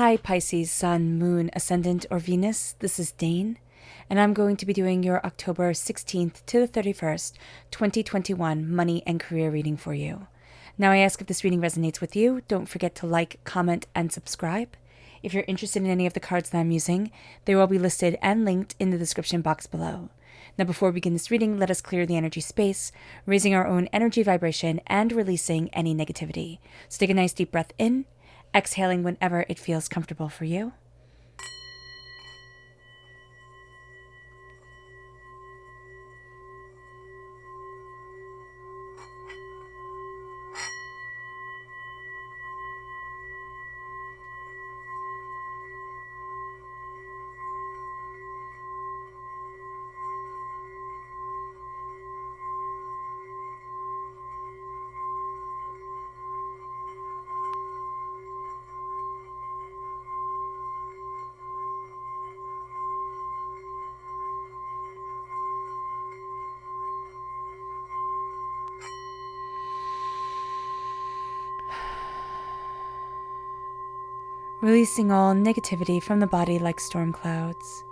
Hi Pisces, Sun, Moon, Ascendant, or Venus. This is Dane, and I'm going to be doing your October 16th to the 31st, 2021 money and career reading for you. Now I ask if this reading resonates with you, don't forget to like, comment, and subscribe. If you're interested in any of the cards that I'm using, they will be listed and linked in the description box below. Now before we begin this reading, let us clear the energy space, raising our own energy vibration and releasing any negativity. So take a nice deep breath in, exhaling whenever it feels comfortable for you. Releasing all negativity from the body like storm clouds,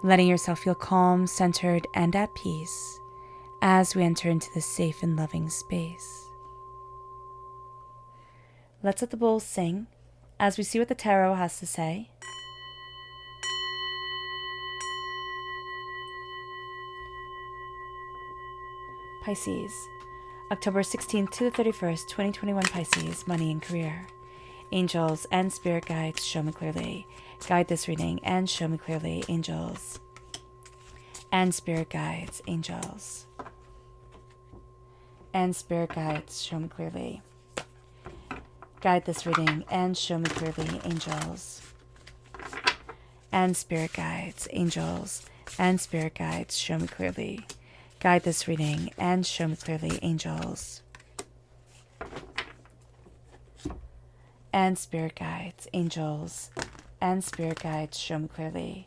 letting yourself feel calm, centered, and at peace as we enter into this safe and loving space. Let's let the bowls sing as we see what the tarot has to say. Pisces, October 16th to the 31st, 2021 Pisces, money and career. Angels and spirit guides, show me clearly. Guide this reading and show me clearly, angels. And spirit guides, angels. And spirit guides, show me clearly. Guide this reading and show me clearly, angels. And spirit guides, angels. And spirit guides, show me clearly. Guide this reading and show me clearly, angels. And spirit guides, angels. And spirit guides, show me clearly.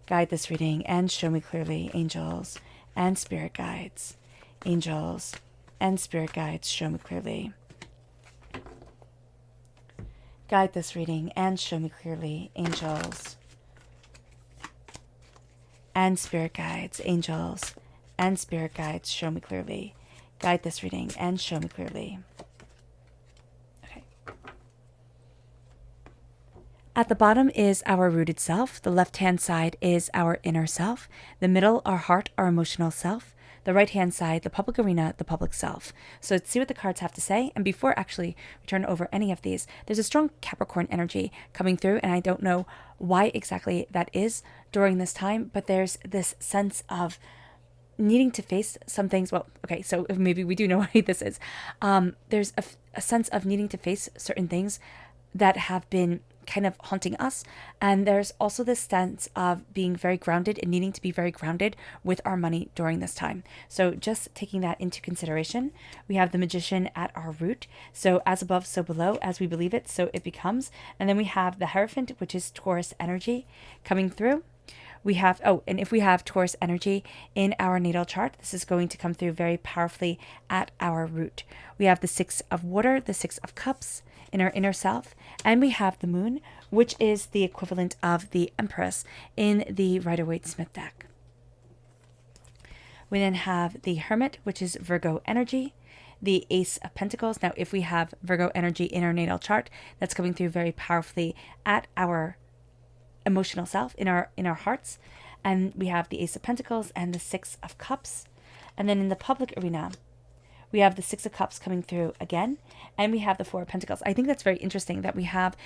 Guide this reading and show me clearly, angels. And spirit guides, angels. And spirit guides, show me clearly. Guide this reading and show me clearly, angels. And spirit guides, angels. And spirit guides, show me clearly. Guide this reading and show me clearly. Okay. At the bottom is our rooted self. The left-hand side is our inner self. The middle, our heart, our emotional self. The right-hand side, the public arena, the public self. So let's see what the cards have to say. And before actually we turn over any of these, there's a strong Capricorn energy coming through, and I don't know why exactly that is during this time, but there's this sense of needing to face some things. Well, okay, so maybe we do know why this is. There's a sense of needing to face certain things that have been kind of haunting us. And there's also this sense of being very grounded and needing to be very grounded with our money during this time. So just taking that into consideration, we have the Magician at our root. So as above, so below, as we believe it, so it becomes. And then we have the Hierophant, which is Taurus energy coming through. We have, and if we have Taurus energy in our natal chart, this is going to come through very powerfully at our root. We have the Six of Water, the Six of Cups in our inner self, and we have the Moon, which is the equivalent of the Empress in the Rider-Waite-Smith deck. We then have the Hermit, which is Virgo energy, the Ace of Pentacles. Now, if we have Virgo energy in our natal chart, that's coming through very powerfully at our emotional self, in our hearts. And we have the Ace of Pentacles and the Six of Cups. And then in the public arena, we have the Six of Cups coming through again, and we have the Four of Pentacles. I think that's very interesting that we have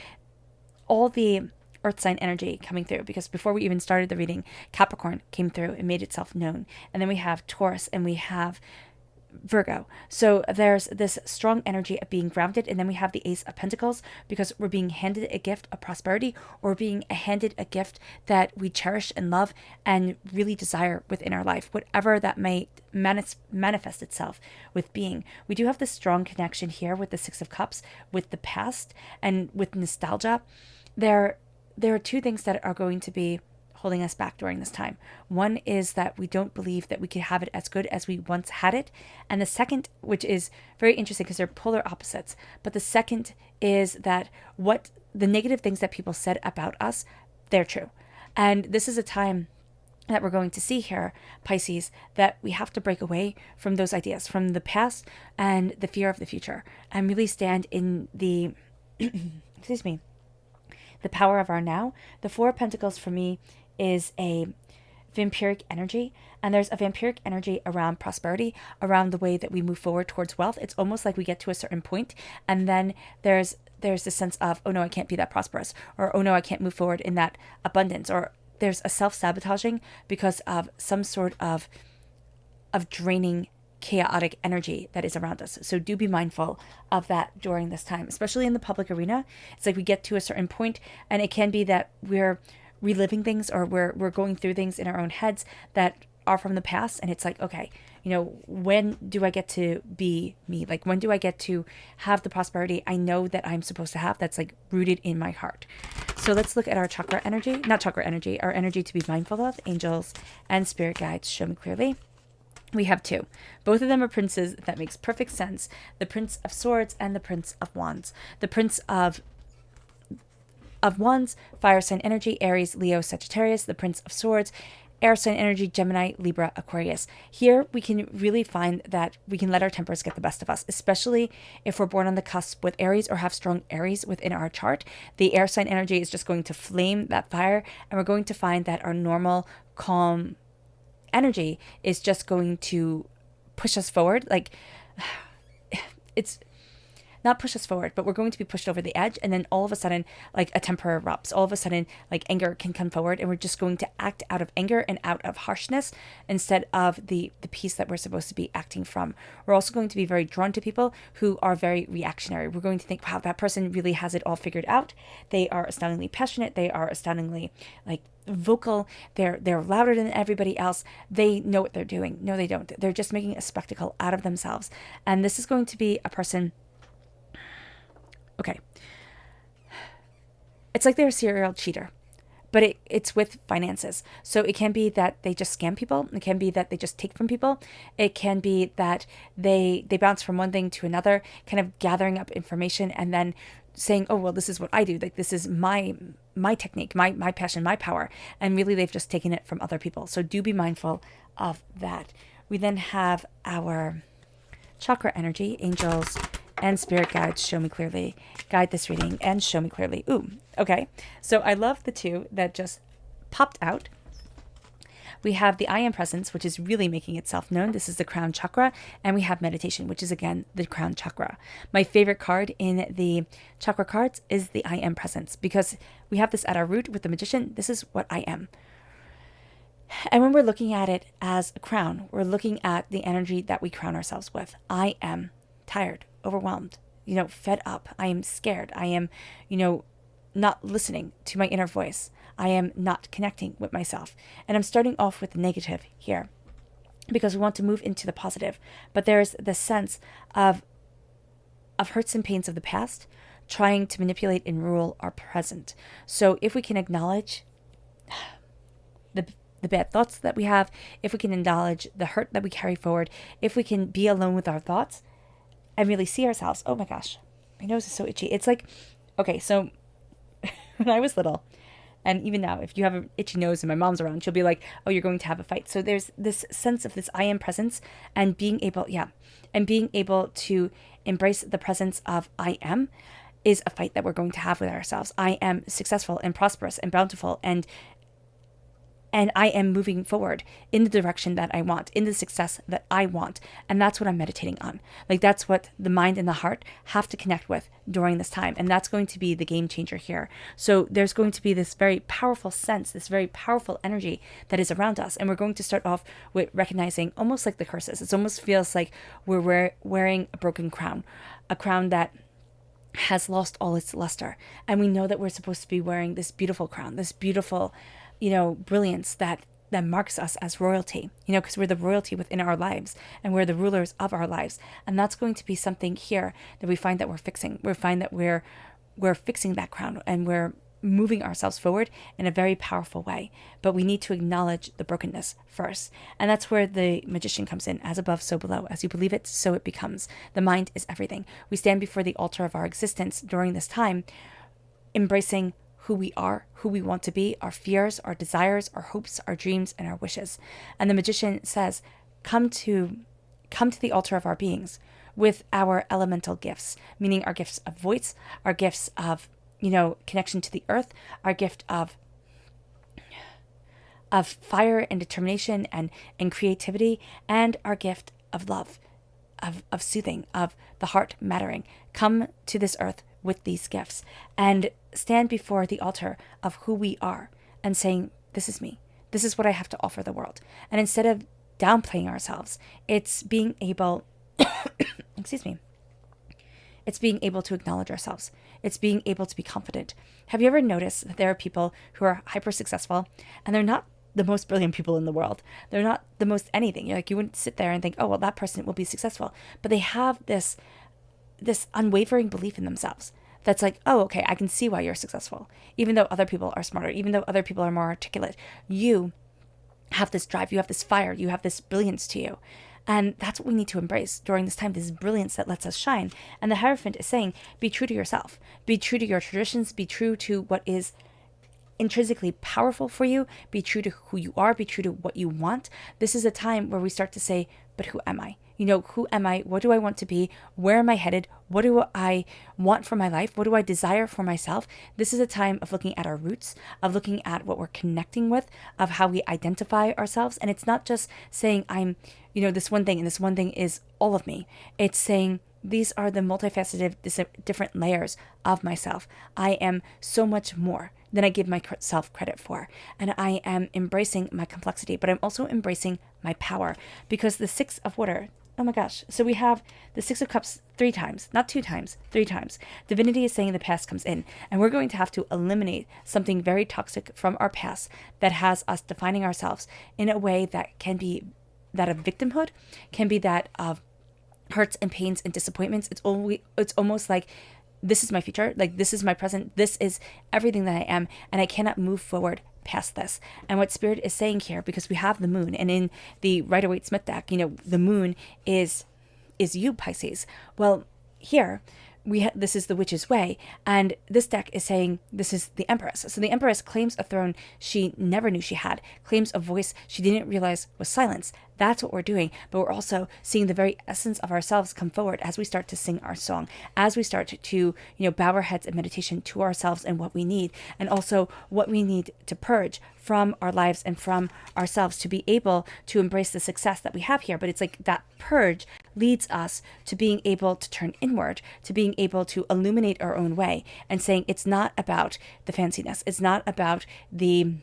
all the earth sign energy coming through, because before we even started the reading, Capricorn came through and made itself known. And then we have Taurus and we have Virgo. So there's this strong energy of being grounded, and then we have the Ace of Pentacles because we're being handed a gift of prosperity, or being handed a gift that we cherish and love and really desire within our life, whatever that may manifest itself with being. We do have this strong connection here with the Six of Cups, with the past and with nostalgia. There are two things that are going to be, holding us back during this time. One is that we don't believe that we could have it as good as we once had it. And the second, which is very interesting because they're polar opposites, but the second is that what the negative things that people said about us, they're true. And this is a time that we're going to see here, Pisces, that we have to break away from those ideas, from the past and the fear of the future, and really stand in the, excuse me, the power of our now. The Four of Pentacles for me is a vampiric energy, and there's a vampiric energy around prosperity, around the way that we move forward towards wealth. It's almost like we get to a certain point, and then there's this sense of, oh no, I can't be that prosperous, or oh no, I can't move forward in that abundance, or there's a self-sabotaging because of some sort of draining, chaotic energy that is around us. So do be mindful of that during this time, especially in the public arena. It's like we get to a certain point, and it can be that we're reliving things, or we're going through things in our own heads that are from the past, and it's like, okay, when do I get to be me? Like, when do I get to have the prosperity I know that I'm supposed to have, that's like rooted in my heart? So let's look at our chakra energy, not chakra energy, our energy to be mindful of. Angels and spirit guides, show me clearly. We have two. Both of them are princes. That makes perfect sense. The Prince of Swords and the Prince of Wands. The Prince of Wands, fire sign energy, Aries, Leo, Sagittarius. The Prince of Swords, air sign energy, Gemini, Libra, Aquarius. Here we can really find that we can let our tempers get the best of us, especially if we're born on the cusp with Aries or have strong Aries within our chart. The air sign energy is just going to flame that fire, and we're going to find that our normal, calm energy is just going to push us forward. Like, it's not push us forward, but we're going to be pushed over the edge. And then all of a sudden, like, a temper erupts. All of a sudden, like, anger can come forward, and we're just going to act out of anger and out of harshness instead of the peace that we're supposed to be acting from. We're also going to be very drawn to people who are very reactionary. We're going to think, wow, that person really has it all figured out. They are astoundingly passionate. They are astoundingly, like, vocal. They're louder than everybody else. They know what they're doing. No, they don't. They're just making a spectacle out of themselves. And this is going to be a person, okay, it's like they're a serial cheater, but it's with finances. So it can be that they just scam people. It can be that they just take from people. It can be that they bounce from one thing to another, kind of gathering up information and then saying, oh, well, this is what I do. Like, this is my technique, my passion, my power. And really, they've just taken it from other people. So do be mindful of that. We then have our chakra energy, angels and spirit guides, show me clearly. Guide this reading and show me clearly. Ooh, okay. So I love the two that just popped out. We have the I Am Presence, which is really making itself known. This is the crown chakra. And we have meditation, which is, again, the crown chakra. My favorite card in the chakra cards is the I Am Presence, because we have this at our root with the magician. This is what I am. And when we're looking at it as a crown, we're looking at the energy that we crown ourselves with. I am tired, overwhelmed, fed up. I am scared. I am, not listening to my inner voice. I am not connecting with myself. And I'm starting off with the negative here because we want to move into the positive. But there's this sense of hurts and pains of the past trying to manipulate and rule our present. So if we can acknowledge the bad thoughts that we have, if we can acknowledge the hurt that we carry forward, if we can be alone with our thoughts and really see ourselves. Oh my gosh, my nose is so itchy. It's like, okay, so when I was little, and even now, if you have an itchy nose and my mom's around, she'll be like, oh, you're going to have a fight. So there's this sense of this I am presence and being able to embrace the presence of I am is a fight that we're going to have with ourselves. I am successful and prosperous and bountiful, and I am moving forward in the direction that I want, in the success that I want. And that's what I'm meditating on. Like, that's what the mind and the heart have to connect with during this time. And that's going to be the game changer here. So there's going to be this very powerful sense, this very powerful energy that is around us. And we're going to start off with recognizing almost like the curses. It almost feels like we're wearing a broken crown, a crown that has lost all its luster. And we know that we're supposed to be wearing this beautiful crown, this beautiful brilliance that marks us as royalty, because we're the royalty within our lives and we're the rulers of our lives. And that's going to be something here that we find that we're fixing. We find that we're fixing that crown and we're moving ourselves forward in a very powerful way. But we need to acknowledge the brokenness first. And that's where the magician comes in. As above, so below. As you believe it, so it becomes. The mind is everything. We stand before the altar of our existence during this time, embracing who we are, who we want to be, our fears, our desires, our hopes, our dreams, and our wishes. And the magician says, come to the altar of our beings with our elemental gifts, meaning our gifts of voice, our gifts of, connection to the earth, our gift of fire and determination and creativity, and our gift of love, of soothing, of the heart mattering. Come to this earth with these gifts and stand before the altar of who we are and saying, this is me. This is what I have to offer the world. And instead of downplaying ourselves, it's being able, excuse me, it's being able to acknowledge ourselves. It's being able to be confident. Have you ever noticed that there are people who are hyper successful and they're not the most brilliant people in the world? They're not the most anything. You wouldn't sit there and think, oh, well, that person will be successful. But they have this unwavering belief in themselves. That's like, oh, okay, I can see why you're successful. Even though other people are smarter, even though other people are more articulate, you have this drive, you have this fire, you have this brilliance to you. And that's what we need to embrace during this time, this brilliance that lets us shine. And the Hierophant is saying, be true to yourself, be true to your traditions, be true to what is intrinsically powerful for you, be true to who you are, be true to what you want. This is a time where we start to say, but who am I? Who am I? What do I want to be? Where am I headed? What do I want for my life? What do I desire for myself? This is a time of looking at our roots, of looking at what we're connecting with, of how we identify ourselves. And it's not just saying I'm, this one thing and this one thing is all of me. It's saying these are the multifaceted, different layers of myself. I am so much more than I give myself credit for. And I am embracing my complexity, but I'm also embracing my power, because the Six of Water, oh my gosh. So we have the Six of Cups 3 times, not 2 times, 3 times. Divinity is saying the past comes in, and we're going to have to eliminate something very toxic from our past that has us defining ourselves in a way that can be that of victimhood, can be that of hurts and pains and disappointments. It's almost like, this is my future, like this is my present, this is everything that I am, and I cannot move forward past this. And what Spirit is saying here, because we have the moon, and in the Rider-Waite-Smith deck, the moon is you, Pisces. Well, here this is the Witch's Way, and this deck is saying this is the Empress. So the Empress claims a throne she never knew she had, claims a voice she didn't realize was silence. That's what we're doing, but we're also seeing the very essence of ourselves come forward as we start to sing our song, as we start to bow our heads in meditation to ourselves and what we need, and also what we need to purge from our lives and from ourselves to be able to embrace the success that we have here. But it's like that purge leads us to being able to turn inward, to being able to illuminate our own way, and saying it's not about the fanciness, it's not about the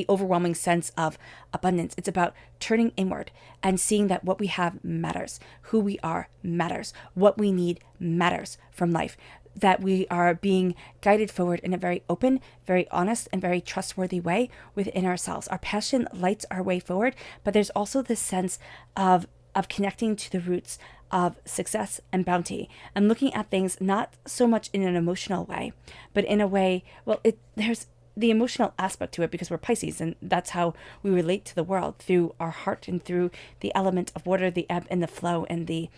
overwhelming sense of abundance. It's about turning inward and seeing that what we have matters, who we are matters, what we need matters from life, that we are being guided forward in a very open, very honest, and very trustworthy way within ourselves. Our passion lights our way forward, but there's also this sense of connecting to the roots of success and bounty, and looking at things not so much in an emotional way, but in a way, there's the emotional aspect to it because we're Pisces, and that's how we relate to the world, through our heart and through the element of water, the ebb and the flow and the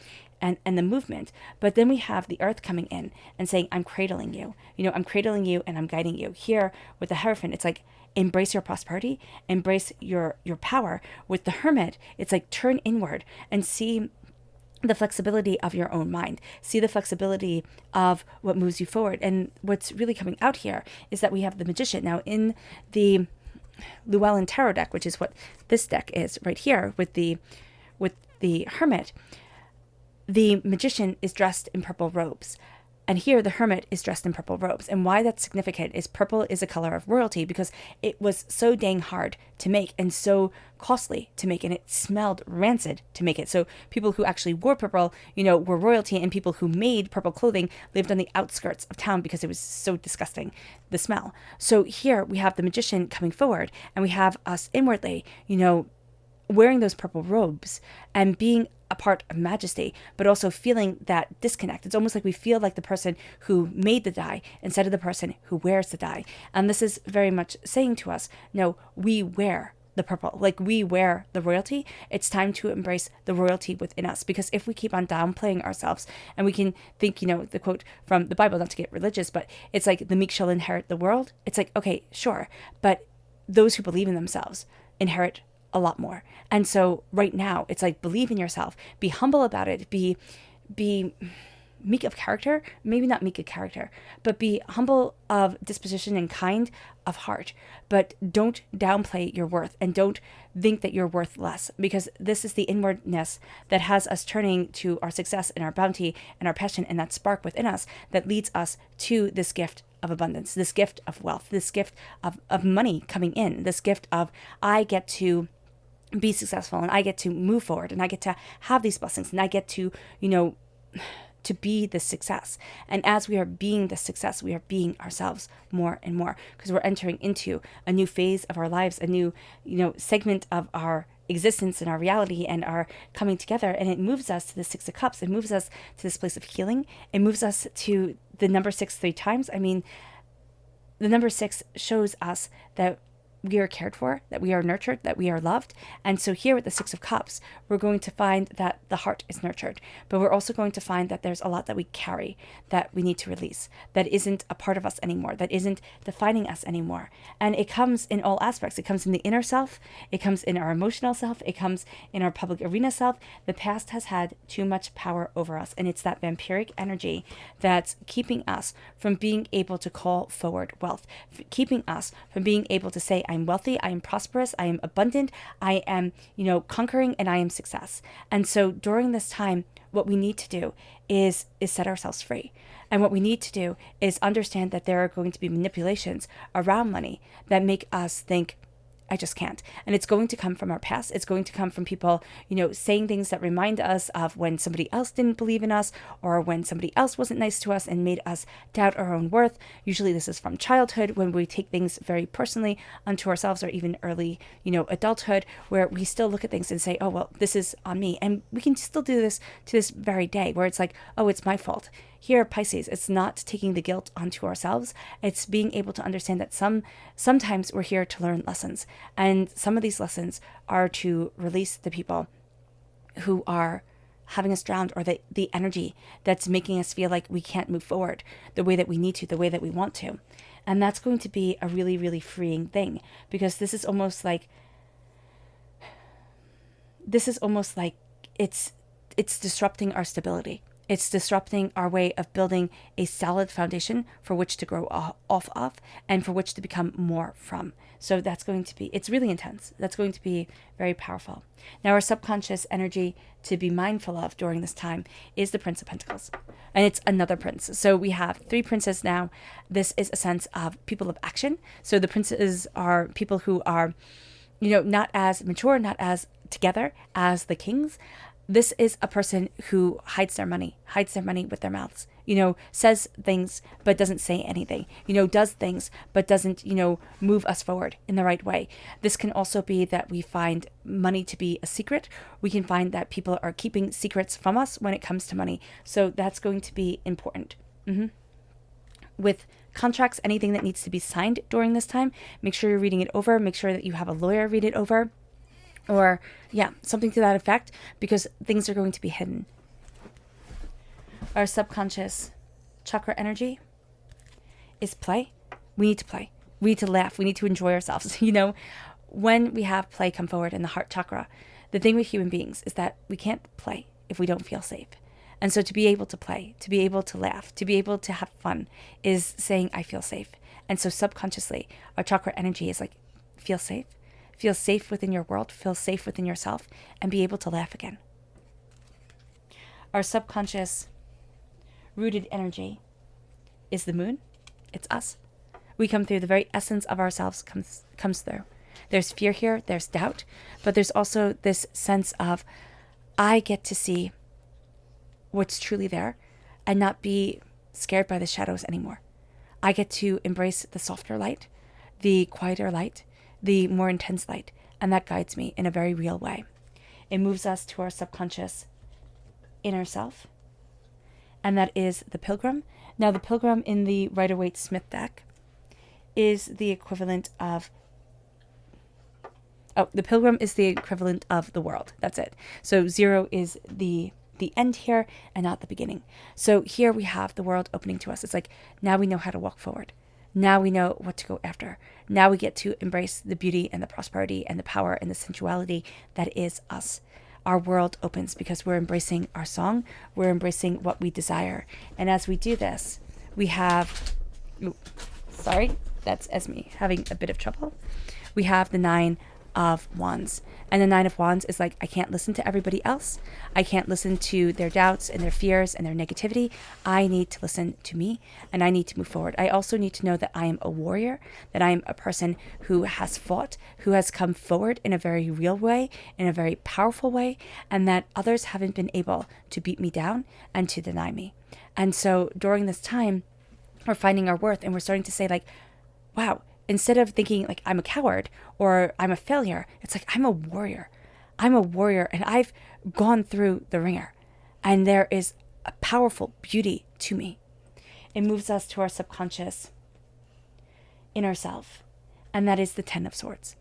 movement. But then we have the earth coming in and saying, I'm cradling you. I'm cradling you and I'm guiding you. Here with the Hierophant, it's like, embrace your prosperity, embrace your power. With the Hermit, it's like, turn inward and see the flexibility of your own mind, see the flexibility of what moves you forward. And what's really coming out here is that we have the Magician. Now in the Llewellyn Tarot deck, which is what this deck is right here with the Hermit, the Magician is dressed in purple robes. And here the Hermit is dressed in purple robes. And why that's significant is purple is a color of royalty, because it was so dang hard to make and so costly to make, and it smelled rancid to make it. So people who actually wore purple, were royalty, and people who made purple clothing lived on the outskirts of town because it was so disgusting, the smell. So here we have the Magician coming forward, and we have us inwardly, wearing those purple robes and being a part of majesty, but also feeling that disconnect. It's almost like we feel like the person who made the die instead of the person who wears the die. And this is very much saying to us, no, we wear the purple, like we wear the royalty. It's time to embrace the royalty within us, because if we keep on downplaying ourselves, and we can think, the quote from the Bible, not to get religious, but it's like the meek shall inherit the world. It's like, okay, sure, but those who believe in themselves inherit a lot more. And so right now it's like, believe in yourself, be humble about it, be meek of character, maybe not meek of character, but be humble of disposition and kind of heart. But don't downplay your worth, and don't think that you're worth less, because this is the inwardness that has us turning to our success and our bounty and our passion and that spark within us that leads us to this gift of abundance, this gift of wealth, this gift of money coming in, this gift of, I get to be successful, and I get to move forward, and I get to have these blessings, and I get to, to be the success. And as we are being the success, we are being ourselves more and more, because we're entering into a new phase of our lives, a new, segment of our existence and our reality and our coming together. And it moves us to the Six of Cups. It moves us to this place of healing. It moves us to the number 6 3 times. I mean, the number 6 shows us that we are cared for, that we are nurtured, that we are loved. And so here with the Six of Cups, we're going to find that the heart is nurtured, but we're also going to find that there's a lot that we carry that we need to release, that isn't a part of us anymore, that isn't defining us anymore. And it comes in all aspects. It comes in the inner self, it comes in our emotional self, it comes in our public arena self. The past has had too much power over us, and it's that vampiric energy that's keeping us from being able to call forward wealth, keeping us from being able to say, I'm wealthy, I am prosperous, I am abundant, I am, conquering, and I am success. And so during this time, what we need to do is set ourselves free. And what we need to do is understand that there are going to be manipulations around money that make us think, I just can't. And it's going to come from our past. It's going to come from people, saying things that remind us of when somebody else didn't believe in us, or when somebody else wasn't nice to us and made us doubt our own worth. Usually this is from childhood, when we take things very personally unto ourselves, or even early, adulthood, where we still look at things and say, oh, well, this is on me. And we can still do this to this very day, where it's like, oh, it's my fault. Here, Pisces, it's not taking the guilt onto ourselves. It's being able to understand that sometimes we're here to learn lessons. And some of these lessons are to release the people who are having us drowned, or the energy that's making us feel like we can't move forward the way that we need to, the way that we want to. And that's going to be a really, really freeing thing, because this is almost like it's disrupting our stability. It's disrupting our way of building a solid foundation for which to grow off of, and for which to become more from. So that's going to be, it's really intense. That's going to be very powerful. Now, our subconscious energy to be mindful of during this time is the Prince of Pentacles. And it's another prince. So we have 3 princes now. This is a sense of people of action. So the princes are people who are, not as mature, not as together as the kings. This is a person who hides their money with their mouths, says things but doesn't say anything, does things but doesn't, move us forward in the right way. This can also be that we find money to be a secret. We can find that people are keeping secrets from us when it comes to money. So that's going to be important. With contracts, anything that needs to be signed during this time, make sure you're reading it over. Make sure that you have a lawyer read it over. Or, something to that effect, because things are going to be hidden. Our subconscious chakra energy is play. We need to play. We need to laugh. We need to enjoy ourselves. When we have play come forward in the heart chakra, the thing with human beings is that we can't play if we don't feel safe. And so to be able to play, to be able to laugh, to be able to have fun is saying, I feel safe. And so subconsciously, our chakra energy is like, feel safe. Feel safe within your world, feel safe within yourself, and be able to laugh again. Our subconscious rooted energy is the moon. It's us. We come through, the very essence of ourselves comes through. There's fear here, there's doubt, but there's also this sense of, I get to see what's truly there and not be scared by the shadows anymore. I get to embrace the softer light, the quieter light, the more intense light, and that guides me in a very real way. It moves us to our subconscious inner self, and that is the Pilgrim. Now, the Pilgrim in the Rider-Waite-Smith deck is the equivalent of... Oh, the Pilgrim is the equivalent of the World. That's it. So 0 is the end here and not the beginning. So here we have the world opening to us. It's like, now we know how to walk forward. Now we know what to go after. Now we get to embrace the beauty and the prosperity and the power and the sensuality that is us. Our world opens because we're embracing our song. We're embracing what we desire. And as we do this, we have... Ooh, sorry, that's Esme having a bit of trouble. We have the 9 of Wands. And the 9 of Wands is like, I can't listen to everybody else. I can't listen to their doubts and their fears and their negativity. I need to listen to me, and I need to move forward. I also need to know that I am a warrior, that I am a person who has fought, who has come forward in a very real way, in a very powerful way, and that others haven't been able to beat me down and to deny me. And so during this time, we're finding our worth, and we're starting to say like, wow, instead of thinking like I'm a coward or I'm a failure, it's like I'm a warrior. I'm a warrior, and I've gone through the ringer, and there is a powerful beauty to me. It moves us to our subconscious inner self, and that is the 10 of Swords.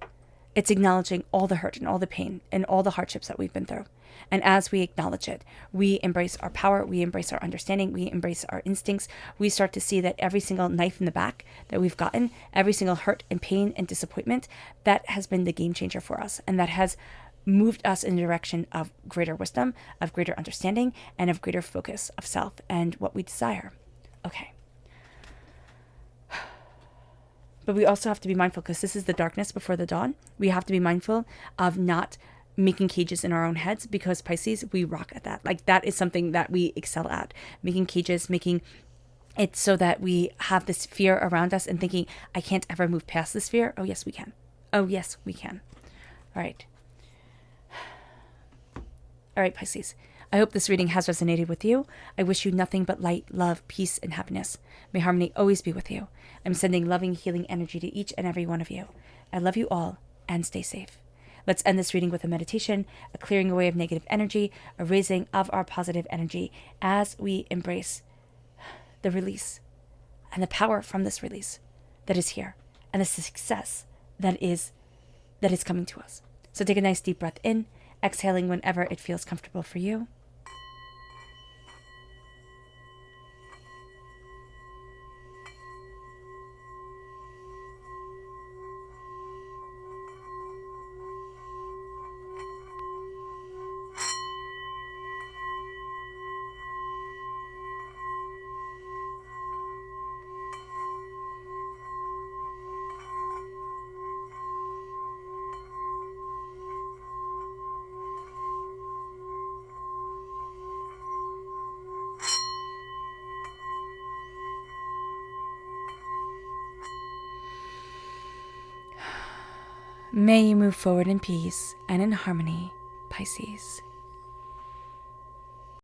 It's acknowledging all the hurt and all the pain and all the hardships that we've been through. And as we acknowledge it, we embrace our power, we embrace our understanding, we embrace our instincts. We start to see that every single knife in the back that we've gotten, every single hurt and pain and disappointment, that has been the game changer for us. And that has moved us in the direction of greater wisdom, of greater understanding, and of greater focus of self and what we desire. Okay. But we also have to be mindful, because this is the darkness before the dawn. We have to be mindful of not making cages in our own heads, because Pisces, we rock at that. Like, that is something that we excel at. Making cages, making it so that we have this fear around us and thinking, I can't ever move past this fear. Oh, yes, we can. Oh, yes, we can. All right. All right, Pisces. I hope this reading has resonated with you. I wish you nothing but light, love, peace, and happiness. May harmony always be with you. I'm sending loving, healing energy to each and every one of you. I love you all, and stay safe. Let's end this reading with a meditation, a clearing away of negative energy, a raising of our positive energy as we embrace the release and the power from this release that is here, and the success that is coming to us. So take a nice deep breath in, exhaling whenever it feels comfortable for you. May you move forward in peace and in harmony, Pisces.